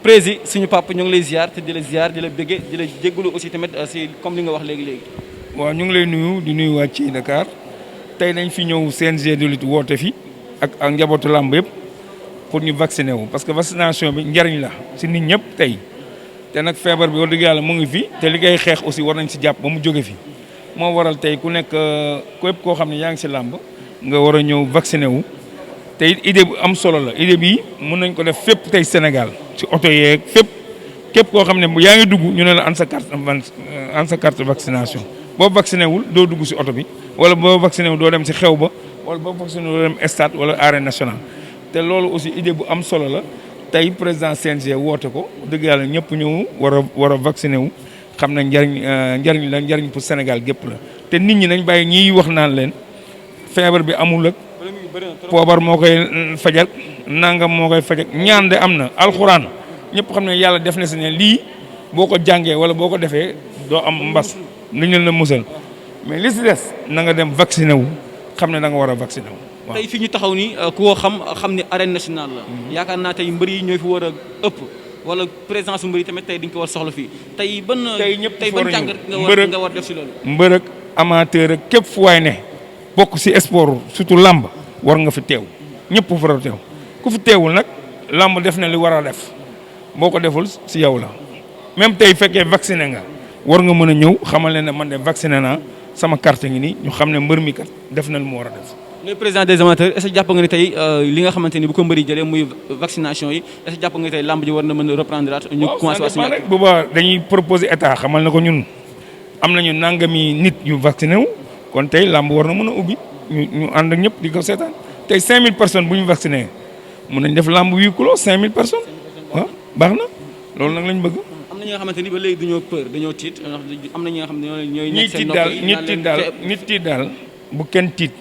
président suñu papa ñu ngi lay ziar te di la ziar di la bëgge di la jéggalu aussi tamit si comme li nga wax léegi. waaw ñu ngi lay nuyu di nuyu waa ci Dakar tey nañ fi ñëw CNG de lutte woote fi ak njabootu làmb yëpp pour ñu vacciner wu parce que vaccination bi njariñ la si nit ñëpp tey te nag feebar bi wax dëgg yàlla mu ngi fi te li ngay xeex aussi war nañ si jàpp ba mu jóge fi moo waral tey ku nekk képp koo xam ne yaa ngi si làmb nga war a ñëw vacciner wu te it idée bu am solo la idée bii mun nañ ko def fépp tey Sénégal si oto yeeg fépp képp koo xam ne yaa ngi dugg ñu ne la an sa carte vaccination boo vacciné wul doo dugg si oto bi wala boo vacciné wul doo dem si xew ba wala boo vacciné wul doo dem stade wala arène nationale te loolu aussi idée bu am solo la tey président CNG woote ko dëgg yàlla ñëpp ñëw war a vacciné wu xam na njariñ la njariñ pour Sénégal gépp la te nit ñi nañ bàyyi ñiy wax naan leen feebar bi amul ak poobar moo koy fajal nangam moo koy fajal ñaan de am na alxuraan ñëpp xam ne yàlla def na si ne lii boo ko jàngee wala boo ko defee doo am mbas ni ñu la musal mais li si des na nga dem vacciné wu xam ne da nga war a vacciné wu. waaw tey fi ñu taxaw ni ku ko xam ni arène nationale la. yaakaar naa tey mbër yi ñooy fi war a ëpp wala présence mbër yi tamit tey dañ ko war soxla fii tey ban. tey ñëpp tey ban jàngat nga war def si loolu. mbër ak amateur ak képp fu waay ne bokk si sport surtout lamb war nga fi teew ñëpp fu war a teew ku fi teewul nag lamb def na li war a def boo ko deful si yow la même tey fekkee vacciné nga. war nga mën a ñëw xamal leen ne man de vacciné naa sama carte ngi nii ñu xam ne mbër mi kat def na lu mu war a def. le président des amateurs est-ce que jàpp nga ni tey li nga xamante ni bu ko mbëri jëlee muy vaccination yi est-ce que jàpp nga ni tey lamb ji war na mën a reprendre at ñu commencé waat rek bu baax dañuy proposer état xamal na ko ñun am nañu nangami nit yu vacciné wu kon tey lamb war na mën a ubbi ñu ànd ak ñëpp di ko seetaan tey 5000 personnes bu ñu vacciné mën nañ def lamb 8 kilos 5000 personnes waaw baax na loolu nag lañ bëgg. am na ñi nga xamante ni ba léegi dañoo peur dañoo tiit am na ñi nga xam ne ñooy nekk seen nit tiit daal bu kenn tiit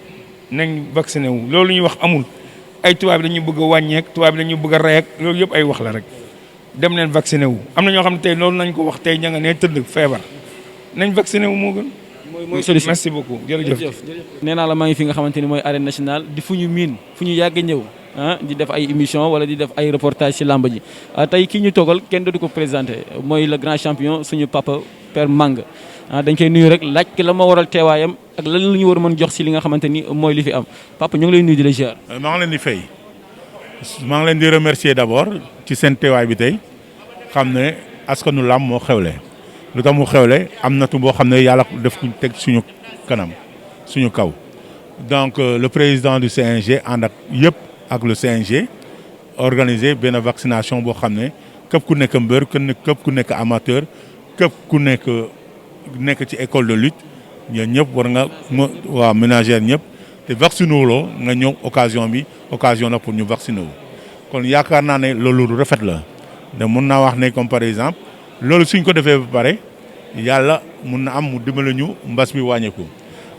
nañ vacciné wu loolu ñuy wax amul ay tubaab bi dañuy bëgg a wàññeek tubaab bi dañuy bëgg a rey ak loolu yëpp ay wax la rek dem leen vacciné wu am na ñoo xam ne tey loolu nañ ko wax tey ña nga ne tëdd feebar nañ vacciné wu moo gën. mooy solution merci beaucoup jërëjëf. nee naa la maa ngi fi nga xamante ni mooy arène nationale di fu ñu miin fu ñu yàgg ñëw di def ay émission wala di def ay reportage ci làmb ji tey kii ñu toogal kenn dootu ko présenté mooy le grand champion suñu papa Père Manga dañ koy nuyu rek laaj ki la ma waral teewaayam ak lan la ñu war a mën jox ci li nga xamante ni mooy li fi am papa ñu ngi lay nuyu di la ziar. maa ngi leen di fay maa ngi leen di remercier d'abord ci seen teewaay bi tey xam ne askanu làmb moo xewle lu tax mu xewle am natu boo xam ne yàlla def ku teg suñu kanam suñu kaw donc le président du CNG ànd ak yëpp. ak le CNG organisé benn vaccination boo xam ne képp ku nekk mbër képp ku nekk amateur képp ku nekk ci école de lutte ñoom ñëpp war nga waa ménagère ñëpp te vacciné wuloo nga ñëw occasion la pour ñu vacciner wu. kon yaakaar naa ne loolu lu rafet la de mun naa wax ne comme par exemple loolu suñ ko defee ba pare yàlla mun na am mu dimbale ñu mbas bi wàññeeku.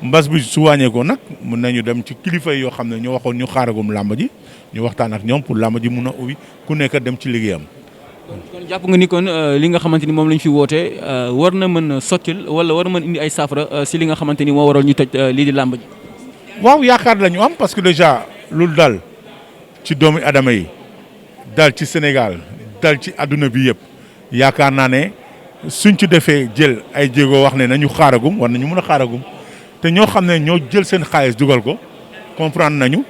mbas bi su wàññeekoo nag mun nañu dem ci kilifa yoo xam ne ñu waxoon ñu xaaragum làmb ji ñu waxtaan ak ñoom pour làmb ji mun a ubbi ku nekk dem ci liggéeyam. kon jàpp nga ni kon li nga xamante ni moom lañ fi wootee war na mën a sottil wala war na mën indi ay saafara si li nga xamante ni moo waral ñu tëj lii di làmb ji. waaw yaakaar la ñu am parce que déjà lu dal ci doomu adama yi dal ci Sénégal dal ci adduna bi yëpp yaakaar naa ne suñ ci defee jël ay jéego wax ne nañu xaaragum war nañu mën a xaaragum. te ñoo xam ne ñoo jël seen xaalis dugal ko comprendre nañu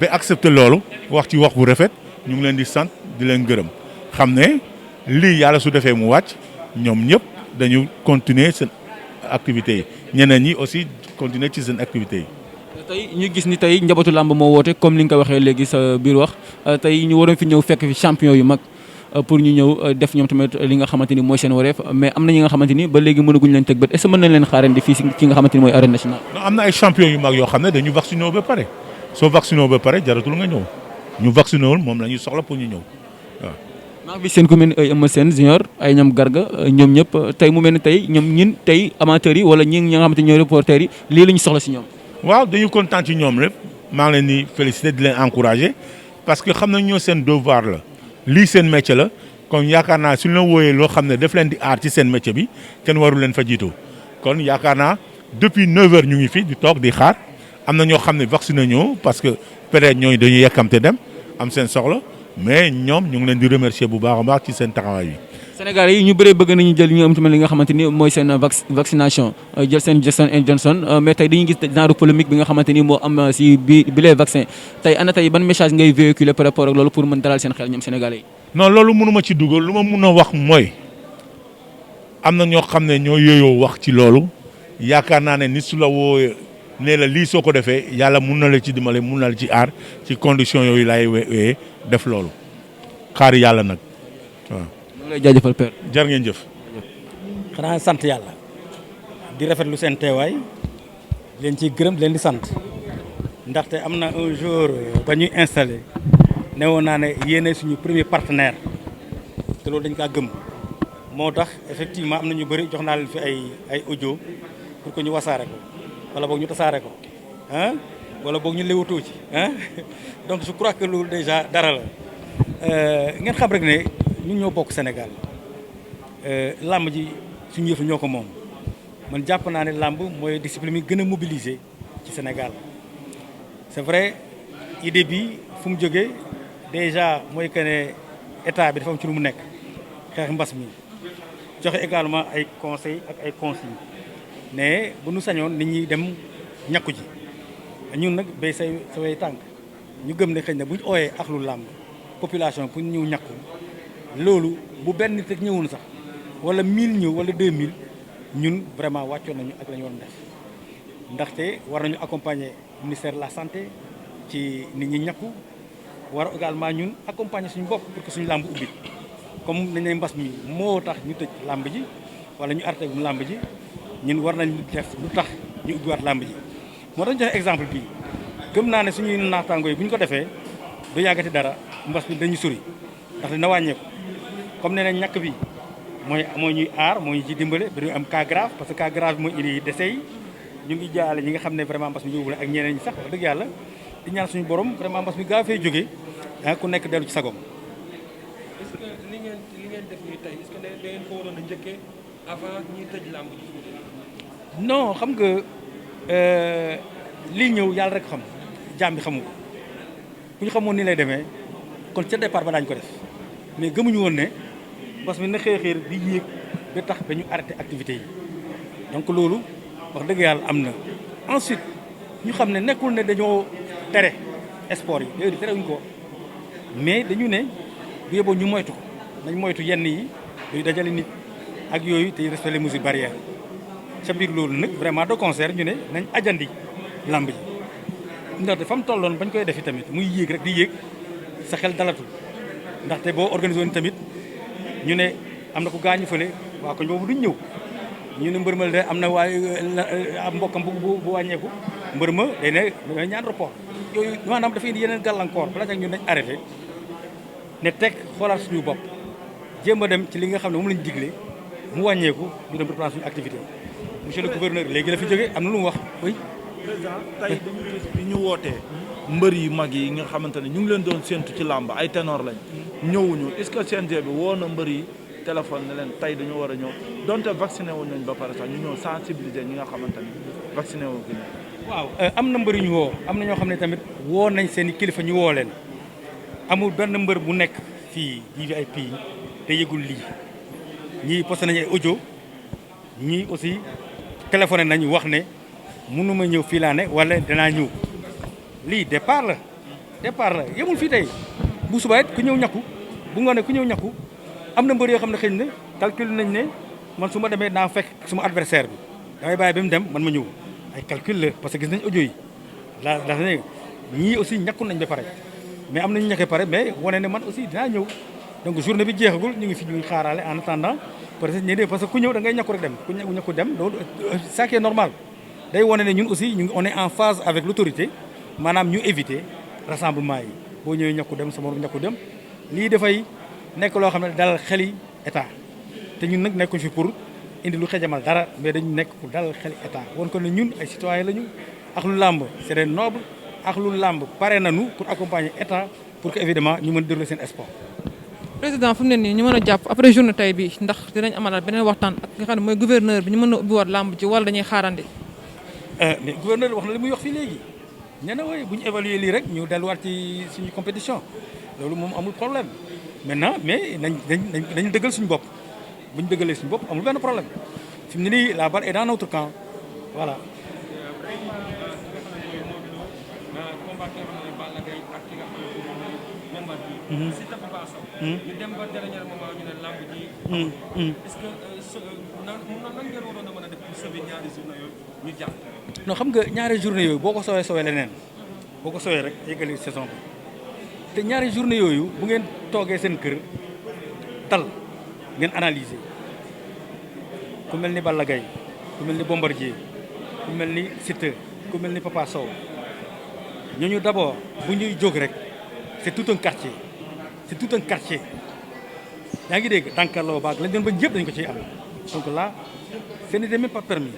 ba accepter loolu wax ci wax bu rafet ñu ngi leen di sant di leen gërëm xam ne lii yàlla su defee mu wàcc ñoom ñëpp dañu continuer seen activités yi ñeneen ñi aussi continuer ci seen activités yi. tey ñu gis ni tey njabootu làmb moo woote comme li nga ko waxee léegi sa biir wax tey ñu waroon fi ñëw fekk fi champion yu mag pour ñu ñëw def ñoom tamit li nga xamante ni mooy seen wareef mais am na ñi nga xamante ni ba léegi mënaguñ leen teg bët est-ce que mën nañ leen xaarandi fii ci nga xamante ni mooy arène nationale. non am na ay champion yu mag yoo xam ne dañu vacciné ba pare soo vacciné ba pare jaratul nga ñëw ñu vacciné wul moom la ñuy soxla pour ñu ñëw waaw. maa ngi fi seen commune ay Eumeu Sène junior ay ñoom Garga ñoom ñëpp tey mu mel ni tey ñoom ñin tey amateurs yi wala ñi nga xamante ni ñooy reporters yi lii la ñu soxla si ñoom. waaw dañu kontaan ci ñoom lépp maa ngi leen di féliciter di leen encourager parce que xam nañ ñoo seen devoir la lii seen métier la kon yaakaar naa suñu la wooyee loo xam ne daf leen di aar ci seen métier bi kenn waru leen fa jiitu kon yaakaar naa depuis 9h ñu ngi fi di toog di xaar am na ñoo xam ne vacciné ñoo parce que peut-être ñooñu dañuy yekkamte dem am seen soxla mais ñoom ñu ngi leen di remercier bu baax a baax ci seen taxawaay bi. Sénégal yi ñu bëree bëgg nañu jël ñu am tamit li nga xamante ni mooy seen vaccination jël seen Johnson & Johnson mais tey dañuy gis genre polémique bi nga xamante ni moo am si bi les vaccins tey ana tey ban message ngay véhiculer par rapport ak loolu pour mën dalal seen xel ñoom Sénégalais yi. non loolu mënuma ci dugal lu ma mun a wax mooy am na ñoo xam ne ñoo yooyoo wax ci loolu yaakaar naa ne nit su la woo nee la lii soo ko defee yàlla mun na la ci dimbale mun na la ci aar ci condition yooyu laay wéyee def loolu xaar yàlla nag waaw. ñu lay jaajëfal père. jar ngeen jëf. xanaa sant yàlla di rafetlu seen teewaay leen ciy gërëm leen di sant ndaxte am na un jour ba ñuy installé ne woon naa ne yéene suñu premier partenaire te loolu dañ kaa gëm moo tax effectivement am na ñu bëri jox naa leen fi ay audio pour que ñu wasaare ko wala boog ñu tasaare ko ah wala boog ñu léwatoo ci ah donc je crois que loolu déjà dara la ngeen xam rek ne ñun ñoo bokk Sénégal làmb ji suñu yëfu ñoo ko moom man jàpp naa ne làmb mooy discipline yi gën a mobiliser ci Sénégal c'est vrai idée bi fu mu jógee déjà mooy que ne état bi dafa am ci lu mu nekk xeex mbas mi joxe également ay conseils ak ay consignes mais bu nu sañoon nit ñi dem ñàkku ji ñun nag bay say tànk ñu gëm ne xëy na bu ñu ooyee ak lu làmb population pour ñu ñàkku loolu bu benn nit rek ñëwoon sax wala 1000 ñëw wala 2000 ñun vraiment wàccoon nañu ak la ñu waroon def ndaxte war nañu accompagner ministère de la santé ci nit ñi ñàkku war également ñun accompagner suñu bopp pour que suñu làmb ubbi comme nañ ne mbas mi moo tax ñu tëj làmb ji wala ñu arrêté bu làmb ji ñun war nañ def lu tax ñu ubbiwaat làmb ji moo tax ñu joxe exemple bii gëm naa ne suñuy naataangoo yi bu ñu ko defee du yàggati dara mbas bi dañu sori ndaxte na wàññeeku comme nee nañ ñàkk bi mooy ñuy aar moo ñu ci dimbale ba ñu am cas grave parce que cas grave bi mooy indi décès yi ñu ngi jaale ñi nga xam ne vraiment mbas mi yóbbu la ak ñeneen ñi sax wax dëgg yàlla di ñaan suñu borom vraiment mbas mi gaaw fee jógee ku nekk dellu ci sagom. est-ce que li ngeen def nii tey est-ce que da ngeen ko waroon a njëkkee avant ñuy tëj làmb ji. non xam nga lii ñëw yàlla rek xam jaam bi xamu ko bu ñu xamoon ni lay demee kon ca départ ba daañu ko def mais gëmuñu woon ne mbas mi na xeexeer di yéeg ba tax ba ñu arrêté activités yi donc loolu wax dëgg yàlla am na. ensuite ñu xam ne nekkul ne dañoo tere sport yi léegi terewuñu ko mais dañu ne bu yeboo ñu moytu ko nañ moytu yenn yi yooyu dajale nit ak yooyu te respecter les mesures barrières ca biir loolu nag vraiment de concert ñu ne nañ ajandi lamb ji ndaxte fa mu tolloon bañ koy defi tamit muy yéeg rek di yéeg sa xel dalatul ndaxte boo organisé woon tamit ñu ne am na ku gaañu fële waa koñ boobu duñ ñëw ñu ne mbër ma de am na waaye am mbokkam bu wàññeeku mbër ma day ne day ñaan report yooyu maanaam dafa indi yeneen gàllankoor bala ñu nañ arrêté ne teg xoolaat suñu bopp jéem a dem ci li nga xam ne moom lañu digle mu wàññeeku ñu dem reprendre suñu activité monsieur le gouverneur léegi la fi jógee am na lu mu wax oui. président tey dañu gis bi ñu wootee mbër yi mag yi nga xamante ne ñu ngi leen doon séntu ci làmb ay ténor lañ ñëwuñu est-ce que CNG bi woo na mbër yi téléphone ne leen tey dañu war a ñëw donte vacciné wuñ nañ ba pare sax ñu ñëw sensibiliser ñi nga xamante ne vacciné wu ko waaw am na mbër yu ñu woo am na ñoo xam ne tamit woo nañ seen i kilifa ñu woo leen amul benn mbër bu nekk fii VIP te yëgul lii ñii posté nañu ay audio ñii aussi téléphoné nañu wax ne mënuma ñëw fii laa ne wala danaa ñëw lii départ la yemul fii tey bu subaa it ku ñëw ñàkku bu ngoonee ku ñëw ñàkku am na mbër yoo xam ne xëy na calcul nañ ne man su ma demee naa fekk suma adversaire bi damay bàyyi ba mu dem man ma ñëw ay calcul la parce que gis nañ audio yi la ne ñii aussi ñàkku nañ ba pare mais am nañu ñàkkee pare mais wane ne man aussi dinaa ñëw donc journée bi jeexagul ñu ngi fi ñu xaaraale en attendant parce que ku ñëw da ngay ñàkku rek dem ku ñàkku dem loolu ça qui est normal day wane ne ñun aussi on est en phase avec l'autorité maanaam ñu éviter rassemblement yi boo ñëwee ñàkku dem sa morom ñàkku dem lii dafay nekk loo xam ne dalal xeli état te ñun nag nekkuñ fi pour indi lu xejamal dara mais dañu nekk pour dalal xeli état woon ko ne ñun ay citoyens lañu ak lu làmb c'est des nobles ak lu làmb pare nañu pour accompagner état pour que évidemment ñu mën dérouler seen sport. président fu mu ne nii ñu mën a jàpp après journée tey bi ndax dinañ amalaat beneen waxtaan ak nga xam ne mooy gouverneur bi ñu mën a ubbiwaat làmb ji wala dañuy xaarandi. mais gouverneur wax na li muy wax fii léegi nee na waaye bu ñu évaluer lii rek ñu delluwaat ci suñu compétition loolu moom amul problème maintenant mais nañ dëggal suñu bopp bu ñu dëggalee suñu bopp amul benn problème fi mu ne nii la balle est dans notre camp voilà. Siteu Papa Sow. ñu dem ba dernier moment ñu ne lamb ji. est-ce que nan ngeen waroon a mën a def pour sauver ñaari journée yooyu ñu jàpp. non xam nga ñaari journée yooyu boo ko sowee leneen boo ko sowee rek yeggali saison bi te ñaari journée yooyu bu ngeen toogee seen kër tal ngeen analyser ku mel ni Balla Gaye ku mel ni Bombardier ku mel ni Siteu ku mel ni Papa Sow ñooñu d'abord bu ñuy jóg rek c'est tout un quartier c'est tout un quartier yaa ngi dégg dankarloo baag lañ doon ba yëpp dañ ko ciy am donc là ce n'était même pas permis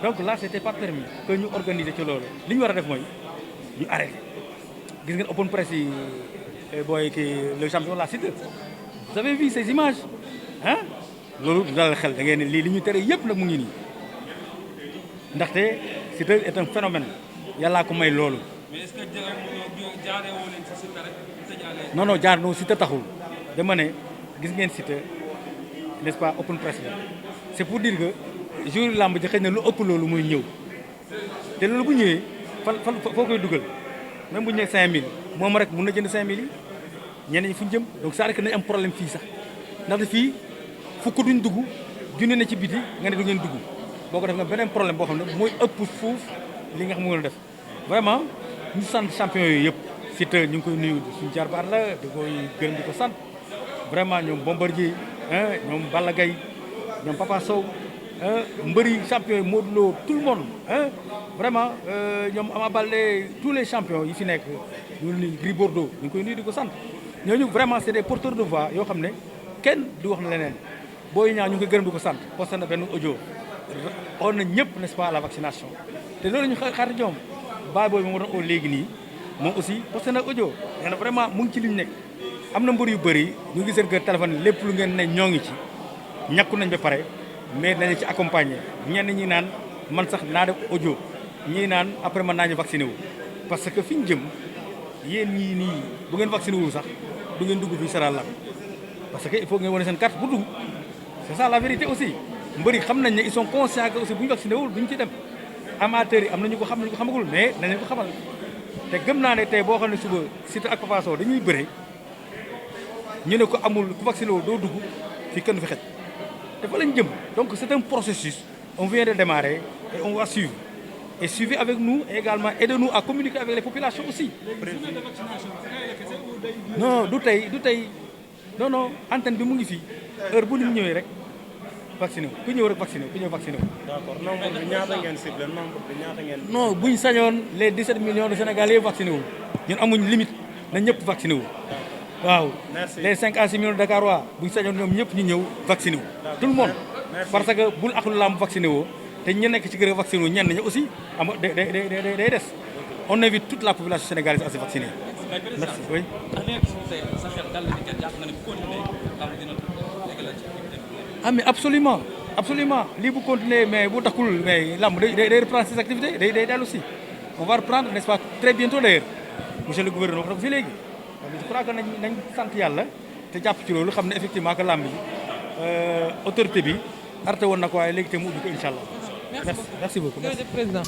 donc là c'était pas permis que ñu organiser ci loolu li ñu war a def mooy ñu arrêté gis ngeen open press yi booy kii le champion la Siteu vous avez vu ces images ah loolu dalal xel da ngeen ne lii li ñu tere yëpp nag mu ngi nii ndaxte Siteu est un phénomène yàllaa ko may loolu. mais est-ce que jaaree woo leen ci Siteu rek tëjaale. non jaar no Siteu taxul dama ne gis ngeen Siteu n'est-ce pas open press la c'est pour dire que jour lamb ji xëy na lu ëpp loolu muy ñëw te loolu bu ñëwee fan foo koy dugal même bu ñu nee 5000 moom rek mun na jënd 5000 yi ñeneen ñi fu ñu jëm donc c'est-à-dire que nañ am problème fii sax ndaxte fii fukk duñ dugg junne na ci biti nga ne du ngeen dugg boo ko def nga beneen problème boo xam ne mooy ëpp fuuf li nga xam nga def vraiment ñu sant champion yooyu yëpp Siteu ñu ngi koy nuyu suñu jarbaar la di koy gërëm di ko sant vraiment ñoom Bombardier ñoom Balla Gaye ñoom Papa Sow mbëri champion yi Modou Lo tout le monde vraiment ñoom Ama Baldé tous les champions yi fi nekk ñu ni Gris Bordeaux ñu ngi koy nuyu di ko sant ñooñu vraiment c'est des porteurs de voix yoo xam ne kenn du wax na leneen booy ñaa ñu ngi koy gërëm di ko sant posté na benn audio on na ñëpp n'est-ce pas à la vaccination te loolu ñu xaar ñoom baay booy moom war na oo léegi nii moom aussi posté na audio nee na vraiment mu ngi ci li ñu nekk am na mbër yu bëri ñu ngi seen kër téléphone lépp lu ngeen ne ñoo ngi ci ñàkku nañ ba pare mais nañu ci accompagner ñenn ñi naan man sax naa def audio ñii naan après man naa ñu vacciné wu parce que fi ñu jëm yéen ñii nii bu ngeen vacciné wu sax du ngeen dugg fii Sénégal parce que il faut ngeen wane seen carte pour dugg c'est ça la vérité aussi mbëri xam nañ ne ils sont conscients que aussi bu ñu vacciné wul duñ ci dem amateurs yi am na ñu ko xam nañu ko xamagul mais nañ leen ko xamal te gëm naa ne tey boo xam ne suba Siteu ak Papa Sow dañuy bëre ñu ne ko amul ku vacciné wul doo dugg fii kenn fi xej dafa lañ jëm donc c'est un processus on vient de démarrer et on va suivre et suivez avec nous et également aidez-nous à communiquer avec les populations aussi. non du tey non antenne bi mu ngi fii heure bu ñu ñëwee rek vacciné wu ku ñëw rek vacciné wu ku ñëw vacciné wu. d'accord nombre bi ñaata ngeen ciblé nombre bi ñaata ngeen. non buñ sañoon les 17 millions de Sénégalais yëpp vacciné wu ñun amuñ limite na ñëpp vacciné wu. waaw les 5 à 6 millions de Dakarois buñ sañoon ñoom ñëpp ñu ñëw vacciné wu. tout le monde parce que bul aklu lamb vacciné woo te ñu nekk ci kër vacciné wu ñenn ñi aussi am day des on invite toute la population sénégalaise à se vacciner. merci oui. ah mais absolument lii bu continuer mais bu taxul mais lamb day reprendre ses activités day dellu si on va reprendre n'est-ce pas très bientôt d'ailleurs monsieur le gouverneur wax na ko fi léegi je crois que nañ sant yàlla te jàpp ci loolu xam ne effectivement que lamb ji autorité bi arte woon na ko waaye léegi te mu ubbi ko incha allah merci beaucoup. Président.